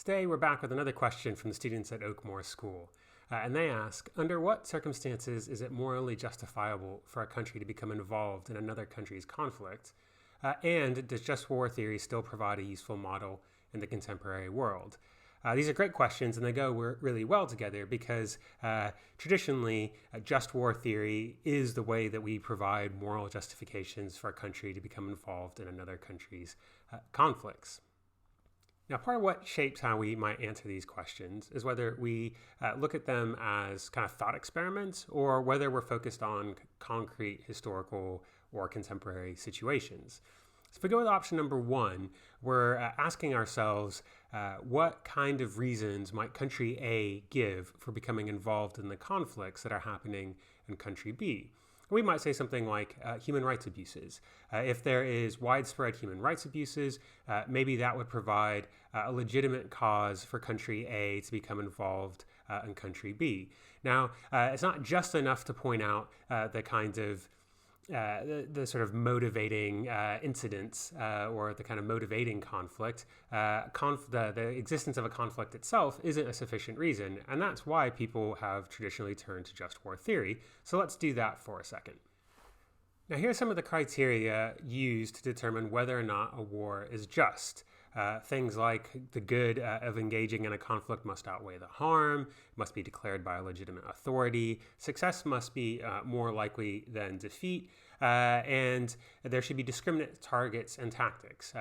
Today we're back with another question from the students at Oakmoor School. And they ask, under what circumstances is it morally justifiable for a country to become involved in another country's conflict? And does just war theory still provide a useful model in the contemporary world? These are great questions, and they go really well together because traditionally, just war theory is the way that we provide moral justifications for a country to become involved in another country's conflicts. Now, part of what shapes how we might answer these questions is whether we look at them as kind of thought experiments or whether we're focused on concrete historical or contemporary situations. So if we go with option number one, we're asking ourselves what kind of reasons might country A give for becoming involved in the conflicts that are happening in country B? We might say something like human rights abuses. If there is widespread human rights abuses, maybe that would provide a legitimate cause for country A to become involved in country B. Now, it's not just enough to point out the kind of the sort of motivating incidents or the kind of motivating conflict. The existence of a conflict itself isn't a sufficient reason, and that's why people have traditionally turned to just war theory. So let's do that for a second. Now, here are some of the criteria used to determine whether or not a war is just. Things like the good of engaging in a conflict must outweigh the harm, must be declared by a legitimate authority, success must be more likely than defeat, and there should be discriminate targets and tactics.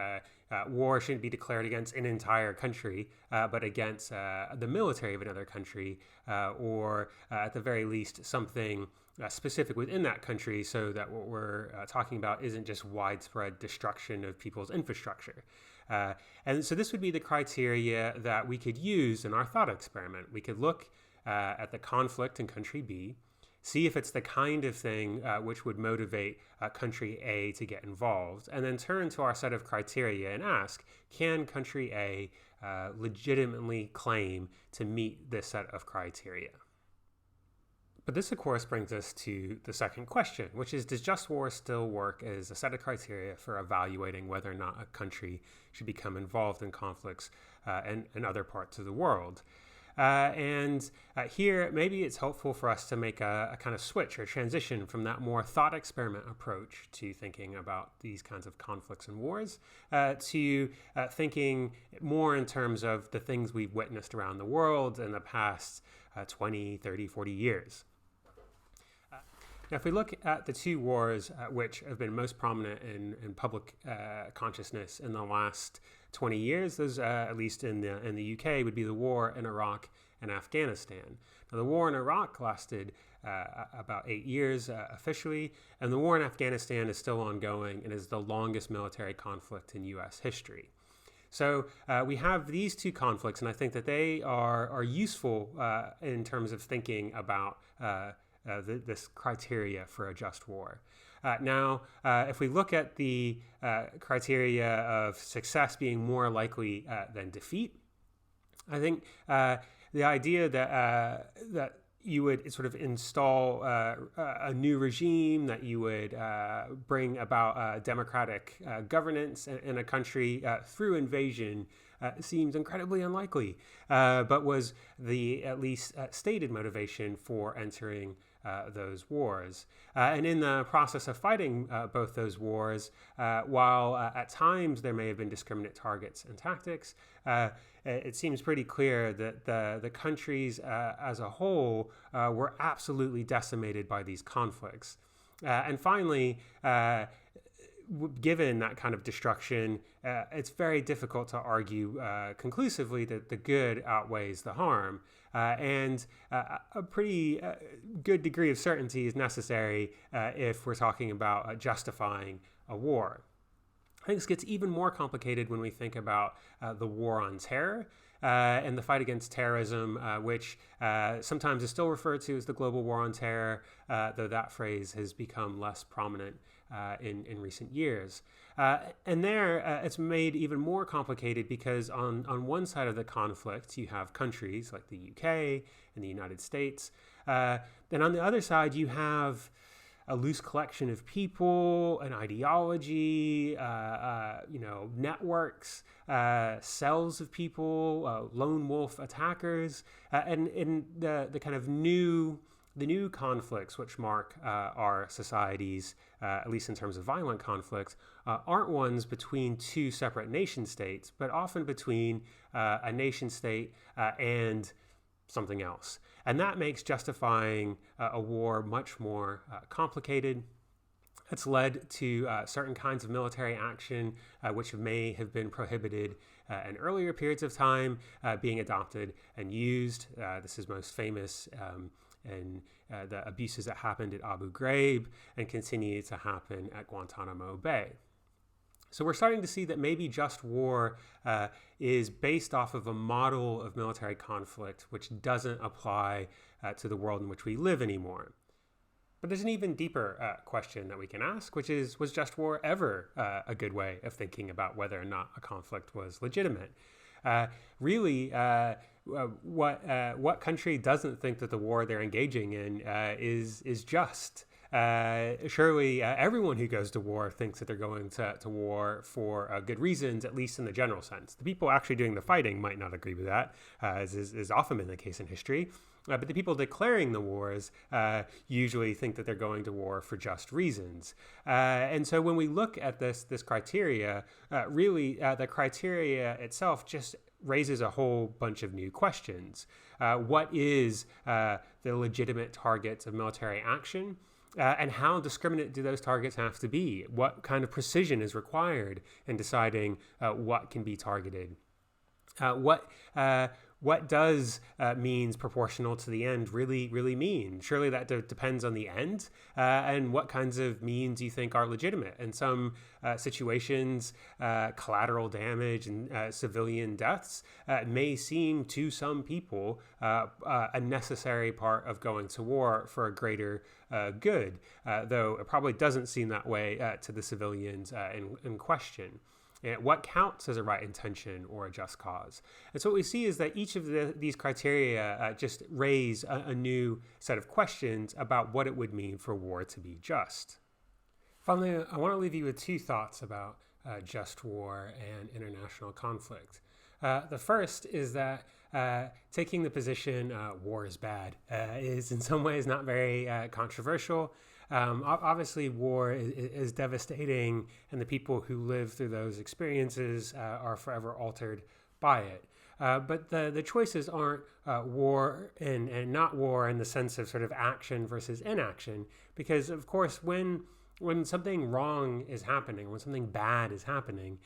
War shouldn't be declared against an entire country, but against the military of another country, or at the very least something specific within that country, so that what we're talking about isn't just widespread destruction of people's infrastructure. And so this would be the criteria that we could use in our thought experiment. We could look at the conflict in country B, see if it's the kind of thing which would motivate country A to get involved, and then turn to our set of criteria and ask, can country A legitimately claim to meet this set of criteria? But this, of course, brings us to the second question, which is, does just war still work as a set of criteria for evaluating whether or not a country should become involved in conflicts in other parts of the world? Here, maybe it's helpful for us to make a kind of switch or transition from that more thought experiment approach to thinking about these kinds of conflicts and wars to thinking more in terms of the things we've witnessed around the world in the past 20, 30, 40 years. Now, if we look at the two wars which have been most prominent in public consciousness in the last 20 years, those, at least in the UK, would be the war in Iraq and Afghanistan. Now, the war in Iraq lasted about 8 years officially, and the war in Afghanistan is still ongoing and is the longest military conflict in U.S. history. So we have these two conflicts, and I think that they are useful in terms of thinking about this criteria for a just war. Now, if we look at the criteria of success being more likely than defeat, I think the idea that you would sort of install a new regime, that you would bring about democratic governance in a country through invasion seems incredibly unlikely, but was the at least stated motivation for entering those wars. And in the process of fighting both those wars, while at times there may have been discriminate targets and tactics, it seems pretty clear that the countries as a whole were absolutely decimated by these conflicts. And finally, given that kind of destruction, it's very difficult to argue conclusively that the good outweighs the harm. And a pretty good degree of certainty is necessary if we're talking about justifying a war. I think this gets even more complicated when we think about the war on terror and the fight against terrorism, which sometimes is still referred to as the global war on terror, though that phrase has become less prominent in recent years. And there, it's made even more complicated because on one side of the conflict, you have countries like the UK and the United States. And on the other side, you have a loose collection of people, an ideology, networks, cells of people, lone wolf attackers, and the kind of new conflicts which mark our societies, at least in terms of violent conflict, aren't ones between two separate nation states, but often between a nation state and something else. And that makes justifying a war much more complicated. It's led to certain kinds of military action which may have been prohibited in earlier periods of time being adopted and used. This is most famous in the abuses that happened at Abu Ghraib and continue to happen at Guantanamo Bay. So we're starting to see that maybe just war is based off of a model of military conflict which doesn't apply to the world in which we live anymore. But there's an even deeper question that we can ask, which is, was just war ever a good way of thinking about whether or not a conflict was legitimate? What country doesn't think that the war they're engaging in is just? Surely everyone who goes to war thinks that they're going to war for good reasons, at least in the general sense. The people actually doing the fighting might not agree with that, as is often been the case in history. But the people declaring the wars usually think that they're going to war for just reasons. And so when we look at this criteria, the criteria itself just raises a whole bunch of new questions. What is the legitimate targets of military action? And how discriminate do those targets have to be? What kind of precision is required in deciding what can be targeted? What does means proportional to the end really mean? Surely that depends on the end and what kinds of means you think are legitimate. In some situations, collateral damage and civilian deaths may seem to some people a necessary part of going to war for a greater good, though it probably doesn't seem that way to the civilians in question. What counts as a right intention or a just cause? And so what we see is that each of these criteria just raise a new set of questions about what it would mean for war to be just. Finally, I want to leave you with two thoughts about just war and international conflict. The first is that taking the position war is bad is in some ways not very controversial. Obviously, war is devastating, and the people who live through those experiences are forever altered by it. But the choices aren't war and not war in the sense of sort of action versus inaction, because, of course, when something wrong is happening, when something bad is happening,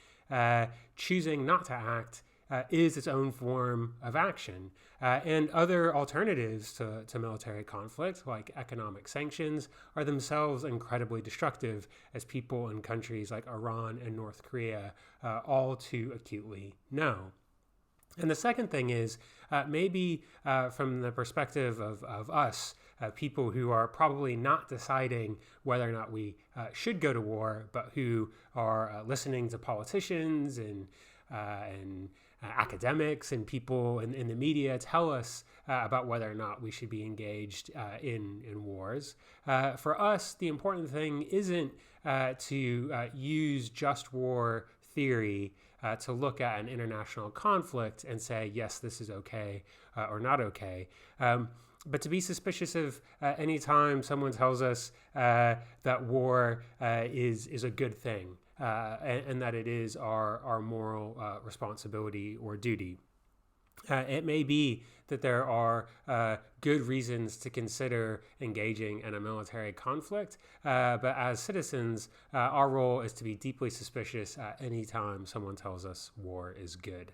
choosing not to act is its own form of action. And other alternatives to military conflict, like economic sanctions, are themselves incredibly destructive, as people in countries like Iran and North Korea all too acutely know. And the second thing is maybe from the perspective of us, people who are probably not deciding whether or not we should go to war, but who are listening to politicians and academics and people in the media tell us about whether or not we should be engaged in wars. For us, the important thing isn't to use just war theory to look at an international conflict and say, yes, this is okay or not okay. But to be suspicious of any time someone tells us that war is a good thing. And that it is our moral responsibility or duty. It may be that there are good reasons to consider engaging in a military conflict, but as citizens, our role is to be deeply suspicious at any time someone tells us war is good.